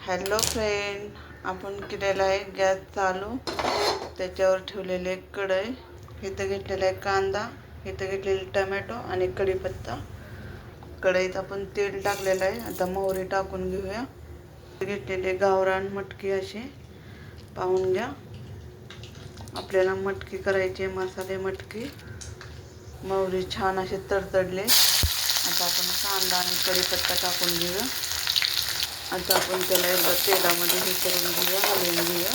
Hello friend, आपण केलेला आहे गॅस चालू, त्याच्यावर ठेवलेले कढई. इथं घेतलेला आहे कांदा, इथं घेतलेले टमॅटो आणि कढीपत्ता. कढईत आपण तेल टाकलेलं आहे. आता मोहरी टाकून घेऊया. घेतलेले गावरान मटकी अशी पाहून घ्या. आपल्याला मटकी करायची, मसाले मटकी. मोहरी छान असे तडतडले. आता आपण कांदा आणि कढीपत्ता टाकून घेऊया. आता आपण त्याला एकदा तेलामध्ये हे करून घेऊया, हलवून घेऊया.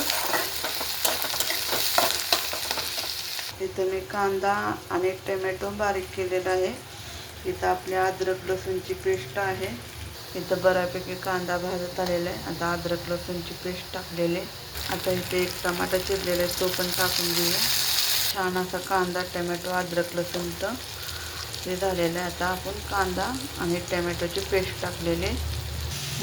इथं मी कांदा आणि टोमॅटो बारीक केलेला आहे. इथं आपल्या अद्रक लसूणची पेस्ट आहे. इथं बऱ्यापैकी कांदा भाजत आलेला आहे. आता अद्रक लसूणची पेस्ट टाकलेले. आता इथे एक टमाटा चिरलेला आहे, तो पण टाकून घेऊया. छान असा कांदा टोमॅटो अद्रक लसूणचं हे झालेलं आहे. आता आपण कांदा आणि टोमॅटोची पेस्ट टाकलेले.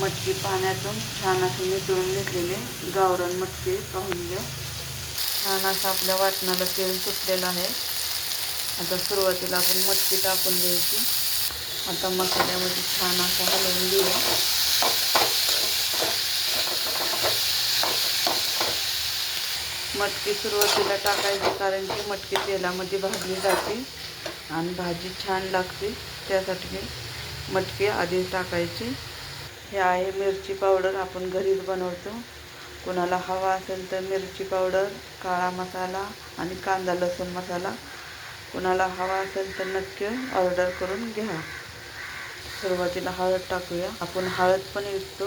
मटकी पाण्यातून छान अशी नितळून घेतलेली गावरान मटकी पाहून घ्या. छान असं आपल्या वाटणाला तेल सुटलेलं आहे. आता सुरुवातीला आपण मटकी टाकून द्यायची. आता मसाल्यामध्ये छान असं हलवून घेऊया. मटकी सुरुवातीला टाकायची, कारण की मटकी तेलामध्ये भाजली जाते आणि भाजी छान लागते. त्यासाठी मटकी आधीच टाकायची. हे आहे मिरची पावडर, आपण घरीच बनवतो. कोणाला हवा असेल तर मिरची पावडर, काळा मसाला आणि कांदा लसूण मसाला कोणाला हवा असेल तर नक्की ऑर्डर करून घ्या. सुरुवातीला हळद टाकूया. आपण हळद पण विकतो.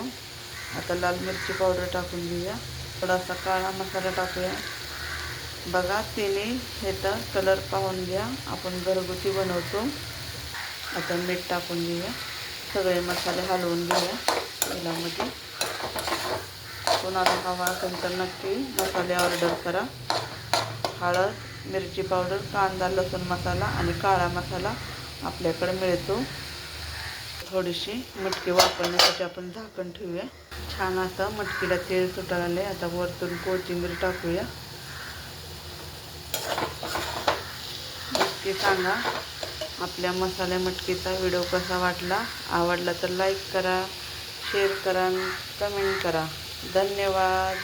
आता लाल मिरची पावडर टाकून घेऊया. थोडासा काळा मसाला टाकूया. बघा, तिने ह्याचा कलर पाहून घ्या, आपण घरगुती बनवतो. आता मीठ टाकून घेऊया. सगळे मसाले हलवून घेऊया तेलामध्ये. कोणाला हवा असेल तर नक्की मसाले ऑर्डर करा. हळद, मिरची पावडर, कांदा लसूण मसाला आणि काळा मसाला आपल्याकडे मिळतो. थोडीशी मटकी वापरण्यासाठी आपण झाकण ठेवूया. छान असं मटकीला तेल सुटायला. आता वरतून कोथिंबीर टाकूया. नक्की सांगा आपल्या मसाला मटकीचा व्हिडिओ कसा वाटला. आवडला तर लाईक करा, शेअर करा, कमेंट करा. धन्यवाद.